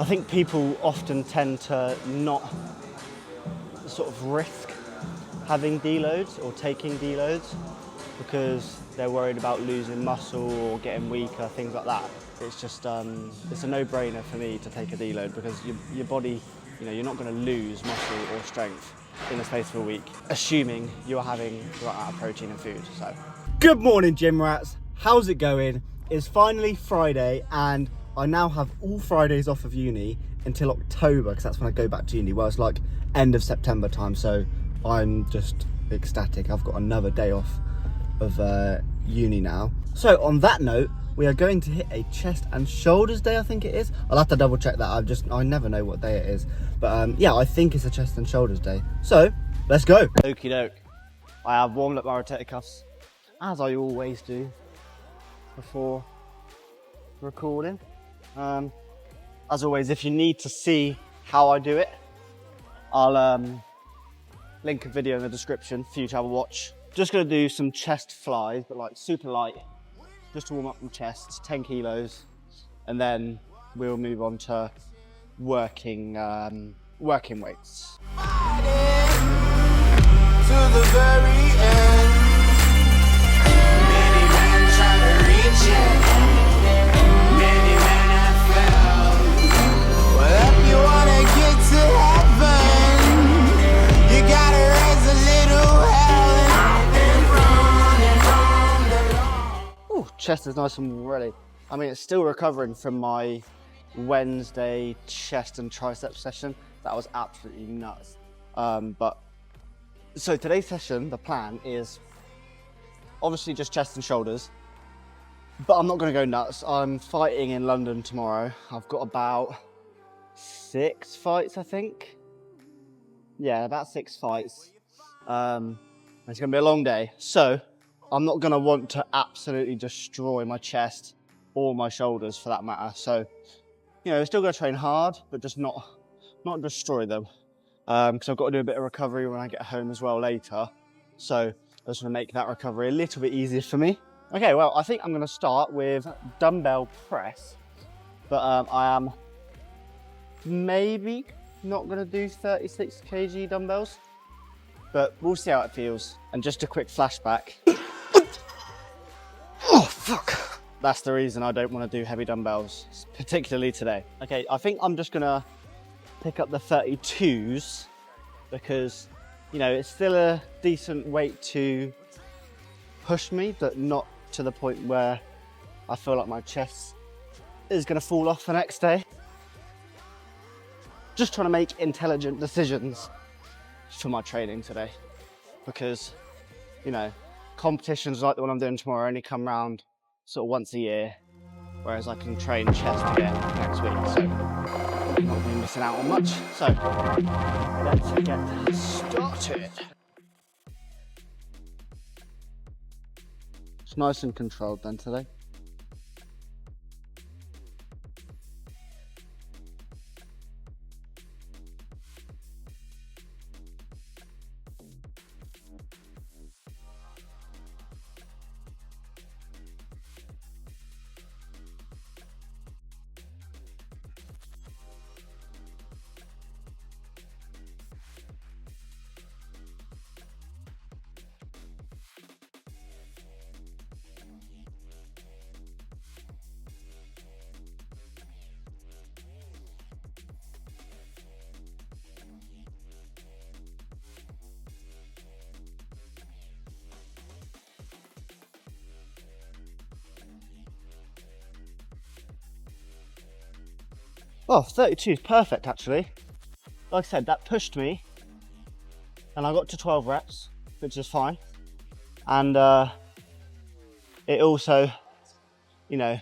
I think people often tend to not sort of risk having deloads or taking deloads because they're worried about losing muscle or getting weaker, things like that. It's just, it's a no-brainer for me to take a deload because your body, you're not going to lose muscle or strength in the space of a week, assuming you're having the right amount of protein and food. So, good morning, gym rats. How's it going? It's finally Friday, and I now have all Fridays off of uni until October because that's when I go back to uni. Well, it's like end of September time, so I'm just ecstatic. I've got another day off of uni now. So on that note, we are going to hit a chest and shoulders day, I think it is. I'll have to double check that. I never know what day it is. But yeah, I think it's a chest and shoulders day. So let's go. Okie doke. I have warmed up my rotator cuffs, as I always do before recording. As always, if you need to see how I do it, I'll link a video in the description for you to have a watch. Just gonna do some chest flies, but like super light, just to warm up my chest, 10 kilos, and then we'll move on to working weights. To the very end. Many men try to reach it. Many men have failed. Well, if you wanna get to heaven, you gotta raise a little hell. And I've been running from the Lord. Ooh, chest is nice and ready. I mean, it's still recovering from my Wednesday chest and tricep session. That was absolutely nuts. So today's session, the plan is obviously just chest and shoulders, but I'm not gonna go nuts. I'm fighting in London tomorrow. I've got about 6 fights, I think. Yeah, about 6 fights. It's gonna be a long day. So I'm not gonna want to absolutely destroy my chest or my shoulders for that matter. So, still gonna train hard, but just not destroy them. Because I've got to do a bit of recovery when I get home as well later. So I just want to make that recovery a little bit easier for me. Okay, well, I think I'm going to start with dumbbell press, but I am maybe not going to do 36 kg dumbbells, but we'll see how it feels. And just a quick flashback. Oh, fuck. That's the reason I don't want to do heavy dumbbells, particularly today. Okay, I think I'm just going to pick up the 32s because it's still a decent weight to push me, but not to the point where I feel like my chest is going to fall off the next day. Just trying to make intelligent decisions for my training today because competitions like the one I'm doing tomorrow only come round sort of once a year, whereas I can train chest again next week, so not going to be missing out on much. So let's get started. It's nice and controlled then today. Well, 32 is perfect actually. Like I said, that pushed me and I got to 12 reps, which is fine. And it also, let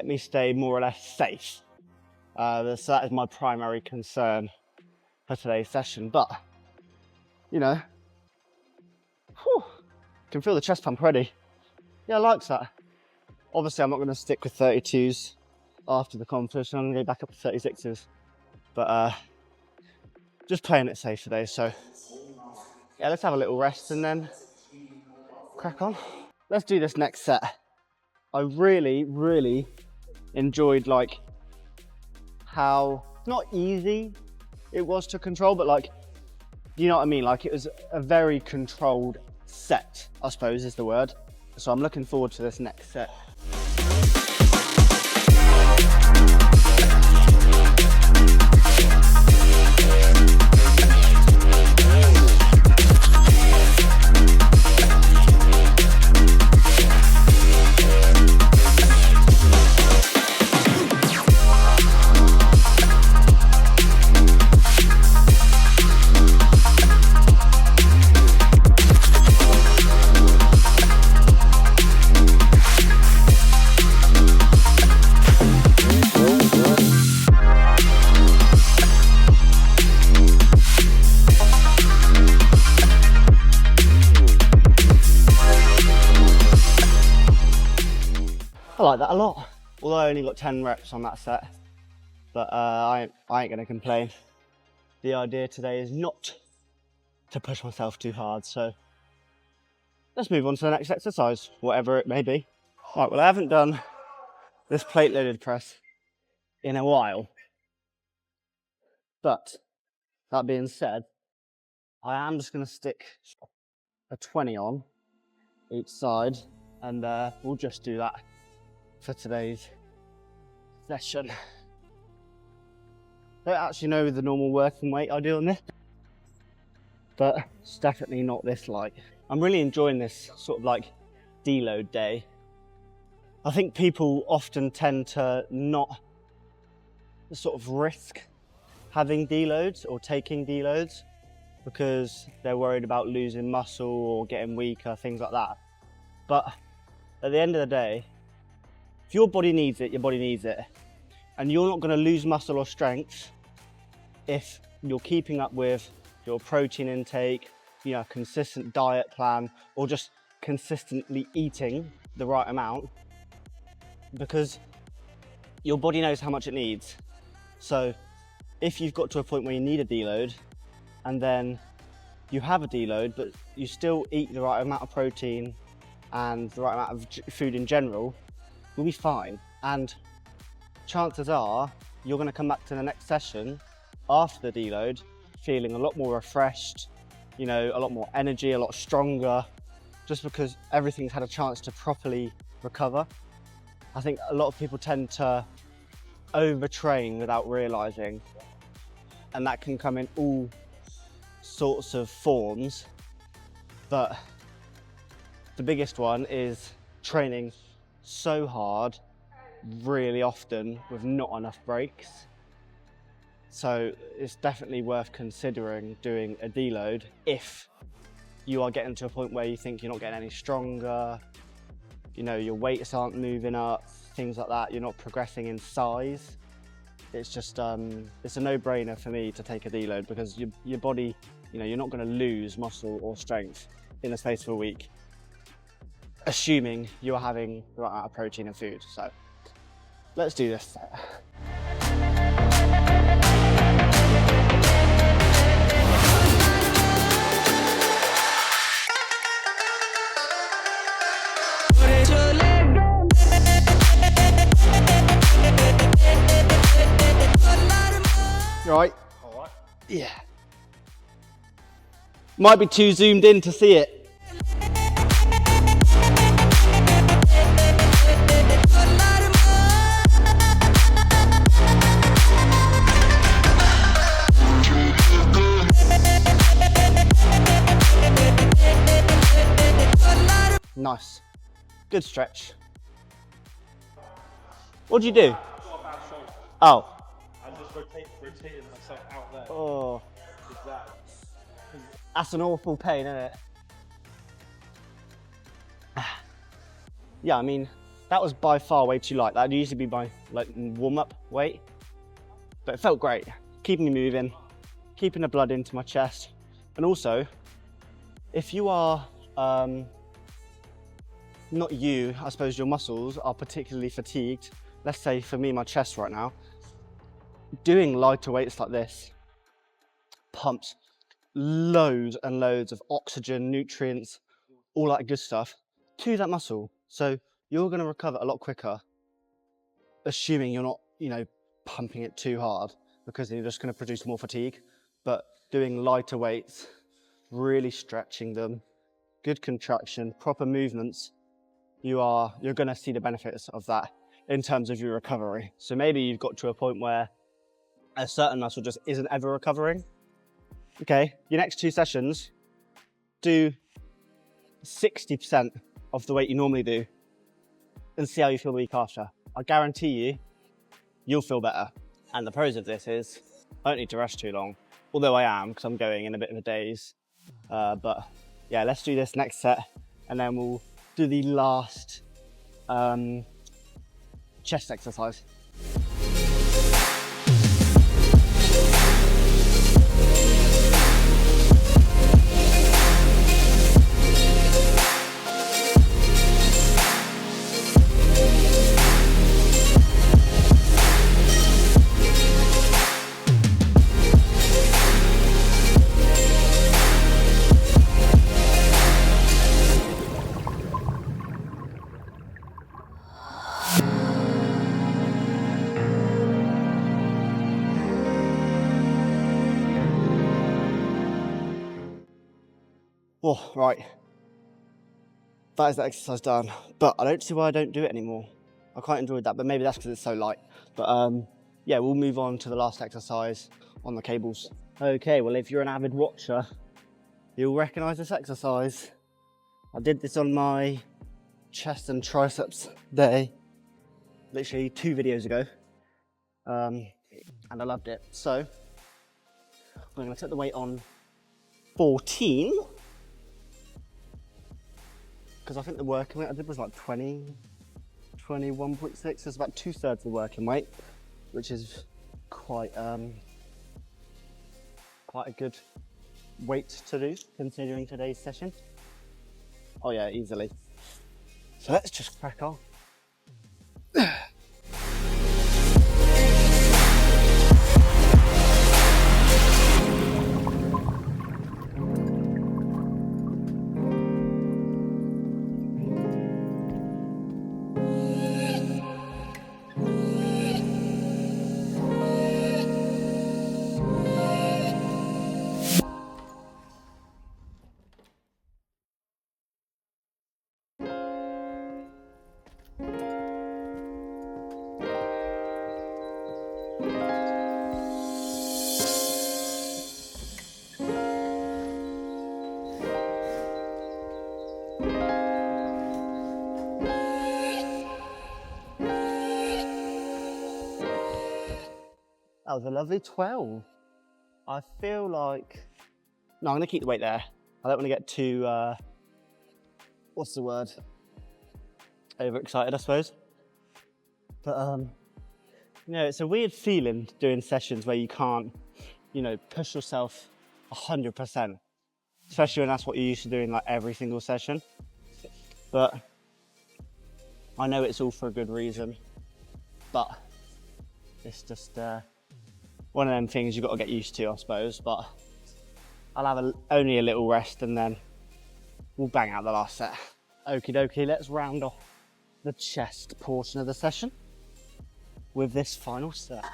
me stay more or less safe. So that is my primary concern for today's session. But, whew, can feel the chest pump already. Yeah, I like that. Obviously, I'm not going to stick with 32s after the competition. I'm going to go back up to 36s. But just playing it safe today. So, yeah, let's have a little rest and then crack on. Let's do this next set. I really, really enjoyed how not easy it was to control, but like, you know what I mean? Like it was a very controlled set, I suppose is the word. So I'm looking forward to this next set. I like that a lot, although I only got 10 reps on that set, but I ain't gonna complain. The idea today is not to push myself too hard, so let's move on to the next exercise, whatever it may be. Right, well I haven't done this plate loaded press in a while, but that being said, I am just gonna stick a 20 on each side, and we'll just do that for today's session. Don't actually know the normal working weight I do on this, but it's definitely not this light. I'm really enjoying this sort of like deload day. I think people often tend to not sort of risk having deloads or taking deloads because they're worried about losing muscle or getting weaker, things like that. But at the end of the day, if your body needs it, your body needs it. And you're not going to lose muscle or strength if you're keeping up with your protein intake, you know, a consistent diet plan, or just consistently eating the right amount, because your body knows how much it needs. So if you've got to a point where you need a deload and then you have a deload, but you still eat the right amount of protein and the right amount of food in general, you'll be fine. And chances are you're going to come back to the next session after the deload feeling a lot more refreshed, you know, a lot more energy, a lot stronger, just because everything's had a chance to properly recover. I think a lot of people tend to overtrain without realizing, and that can come in all sorts of forms, but the biggest one is training so hard really often with not enough breaks. So it's definitely worth considering doing a deload if you are getting to a point where you think you're not getting any stronger, you know, your weights aren't moving up, things like that, you're not progressing in size. It's just it's a no-brainer for me to take a deload because your body, you know, you're not going to lose muscle or strength in the space of a week, assuming you're having the right amount of protein and food. So let's do this. Right? All right. Yeah. Might be too zoomed in to see it. Nice. Good stretch. What do you do? I've got a bad shoulder. Oh. I'm just rotating myself out there. Oh. With that. That's an awful pain, isn't it? Yeah, I mean, that was by far way too light. That used to be my warm-up weight, but it felt great. Keeping me moving, keeping the blood into my chest. And also, if you are, not you, I suppose your muscles are particularly fatigued, let's say for me, my chest right now, doing lighter weights like this pumps loads and loads of oxygen, nutrients, all that good stuff to that muscle. So you're going to recover a lot quicker, assuming you're not, you know, pumping it too hard because you're just going to produce more fatigue. But doing lighter weights, really stretching them, good contraction, proper movements, you're going to see the benefits of that in terms of your recovery. So maybe you've got to a point where a certain muscle just isn't ever recovering. Okay, your next 2 sessions, do 60% of the weight you normally do and see how you feel the week after. I guarantee you, you'll feel better. And the pros of this is, I don't need to rest too long, although I am, because I'm going in a bit of a daze. But yeah, let's do this next set, and then we'll do the last chest exercise. Oh, right. That is the exercise done. But I don't see why I don't do it anymore. I quite enjoyed that, but maybe that's because it's so light. But yeah, we'll move on to the last exercise on the cables. Okay, well, if you're an avid watcher, you'll recognize this exercise. I did this on my chest and triceps day, literally 2 videos ago. And I loved it. So I'm gonna set the weight on 14. Because I think the working weight I did was like 21.6, so it's about 2/3 the working weight, which is quite a good weight to do considering today's session. Oh yeah, easily. So let's just crack on. That was a lovely 12. I feel like, no, I'm gonna keep the weight there. I don't want to get too, what's the word? Overexcited, I suppose. But, you know, it's a weird feeling doing sessions where you can't, you know, push yourself 100%, especially when that's what you're used to doing like every single session. But I know it's all for a good reason, but it's just one of them things you've got to get used to, I suppose. But I'll have only a little rest and then we'll bang out the last set. Okie dokie, let's round off the chest portion of the session with this final set.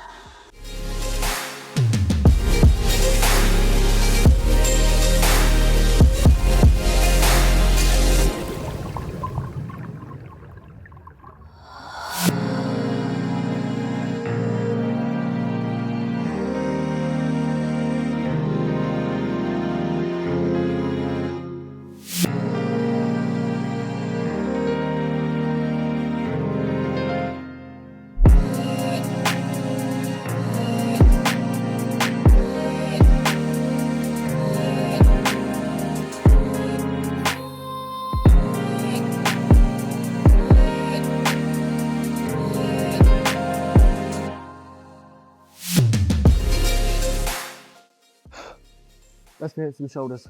Let's hit some shoulders.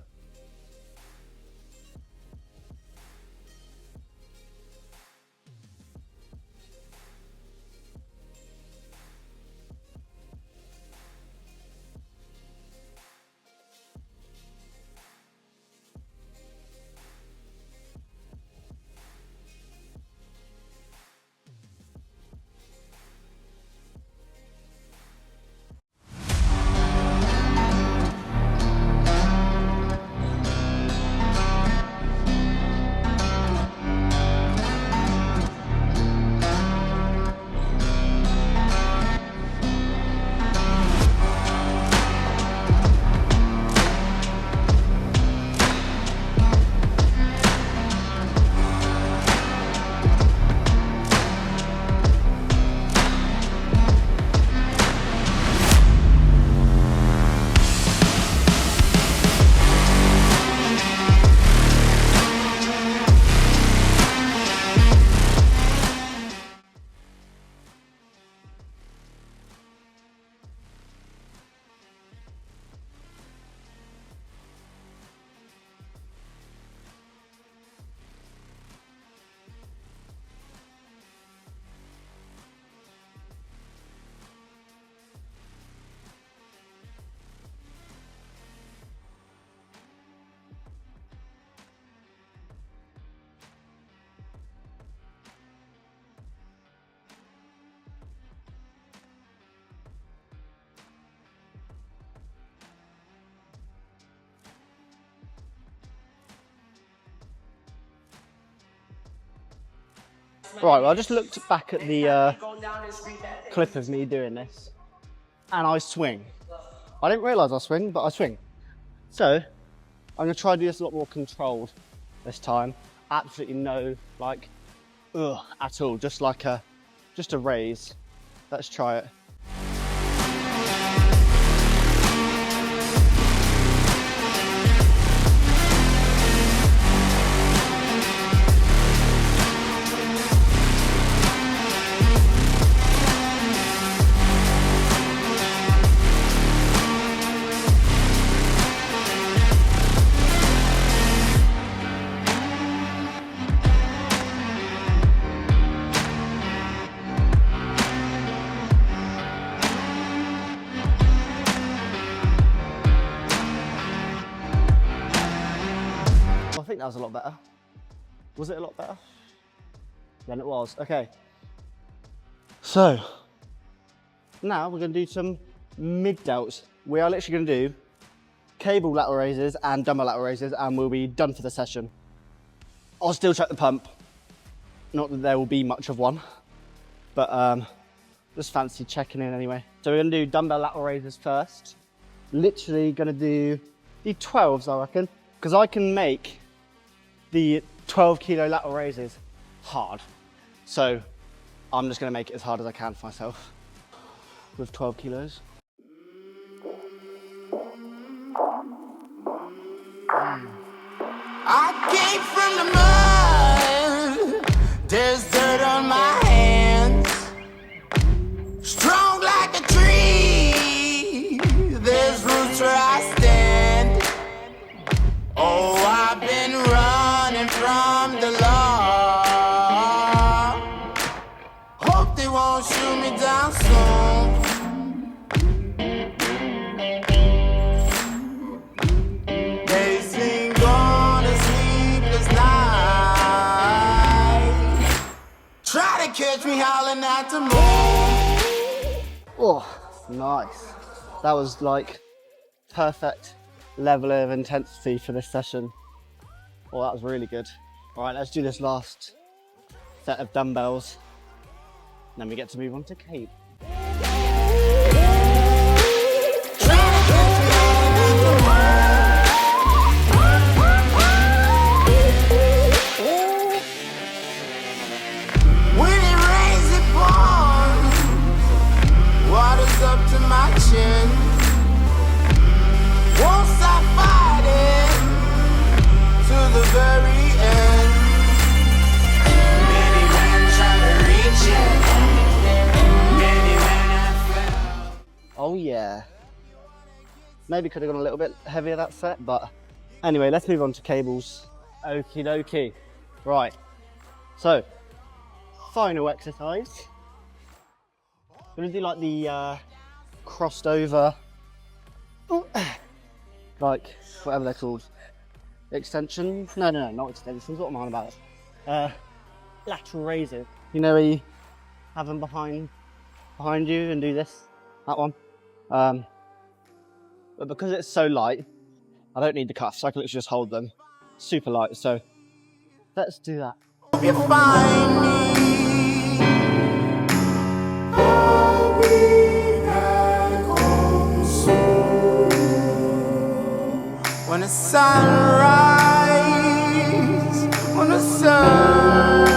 Right, well, I just looked back at the clip of me doing this, and I swing. I didn't realise I swing, but I swing. So, I'm gonna try to do this a lot more controlled this time. Absolutely no, like, at all. Just a raise. Let's try it. I think that was a lot better. Was it a lot better? Then it was. Okay. So, now we're going to do some mid delts. We are literally going to do cable lateral raises and dumbbell lateral raises, and we'll be done for the session. I'll still check the pump. Not that there will be much of one, but just fancy checking in anyway. So we're going to do dumbbell lateral raises first. Literally going to do the 12s, I reckon, because I can make the 12 kilo lateral raises hard. So I'm just gonna make it as hard as I can for myself with 12 kilos. I came from the mud, there's dirt on my hands. Strong like a tree, there's roots where I stand. Oh, I've been running from the law. Hope they won't shoot me down soon. They sing on a sleepless night. Try to catch me howling at the moon. Oh, nice. That was like perfect level of intensity for this session. Oh, that was really good. All right, let's do this last set of dumbbells. And then we get to move on to cable. When it rains, it pours. Water's up to my chin. Won't stop fighting to the very end. Many men try to reach it. Many men have failed. Oh yeah. Maybe could have gone a little bit heavier that set, but anyway, let's move on to cables. Okie dokie. Right. So, final exercise. I'm gonna do like the crossed over, like whatever they're called. Extensions? No, not extensions. What am I on about? Lateral raises. You know where you have them behind you and do this? That one. But because it's so light, I don't need the cuffs. I can literally just hold them. Super light. So let's do that. Hope you find me. I'll be back home soon. When the sun rises, when the sun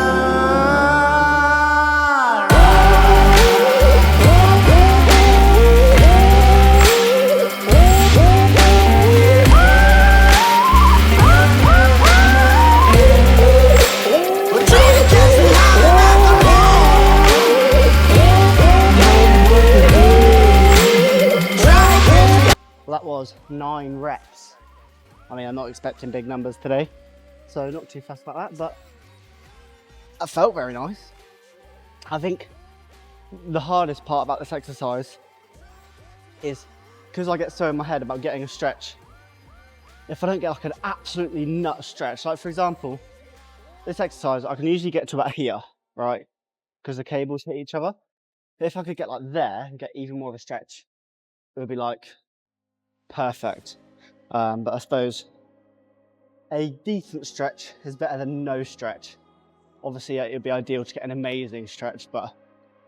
That was 9 reps. I mean, I'm not expecting big numbers today, so not too fussed about that, but that felt very nice. I think the hardest part about this exercise is because I get so in my head about getting a stretch. If I don't get like an absolutely nut stretch, like for example, this exercise, I can usually get to about here, right? Because the cables hit each other. But if I could get like there and get even more of a stretch, it would be like perfect. But I suppose a decent stretch is better than no stretch. Obviously, it'd be ideal to get an amazing stretch, but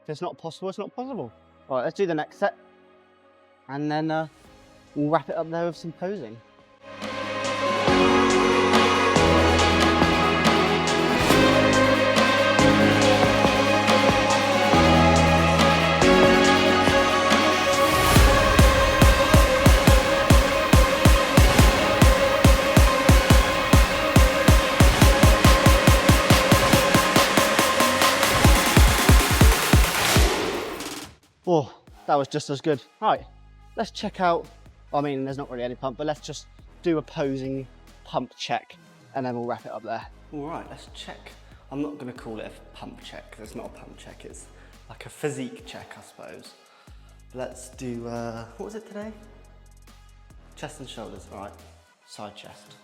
if it's not possible, it's not possible. All right, let's do the next set, and then we'll wrap it up there with some posing. Oh, that was just as good. Right, let's check out, I mean, there's not really any pump, but let's just do a posing pump check and then we'll wrap it up there. All right, let's check. I'm not gonna call it a pump check, because it's not a pump check, it's like a physique check, I suppose. Let's do, what was it today? Chest and shoulders, all right, side chest.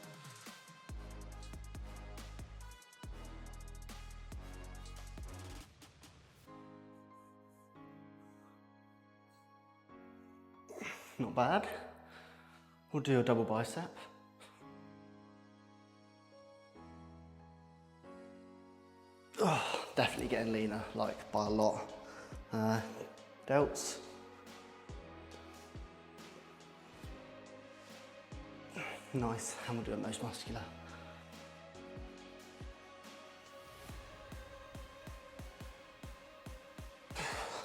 Not bad. We'll do a double bicep. Oh, definitely getting leaner, like by a lot. Delts. Nice, and we'll do it most muscular.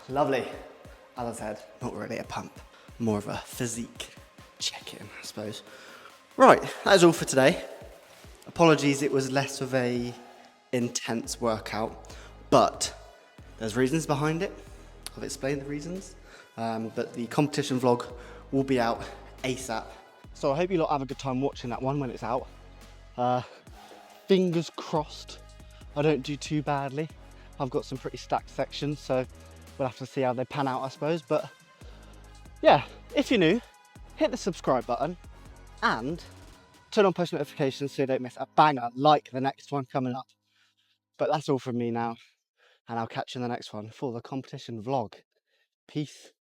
Lovely. As I said, not really a pump. More of a physique check-in, I suppose. Right, that is all for today. Apologies, it was less of a intense workout, but there's reasons behind it. I've explained the reasons, but the competition vlog will be out ASAP. So I hope you lot have a good time watching that one when it's out. Fingers crossed I don't do too badly. I've got some pretty stacked sections, so we'll have to see how they pan out, I suppose. But yeah, if you're new, hit the subscribe button and turn on post notifications so you don't miss a banger like the next one coming up. But that's all from me now, and I'll catch you in the next one for the competition vlog. Peace.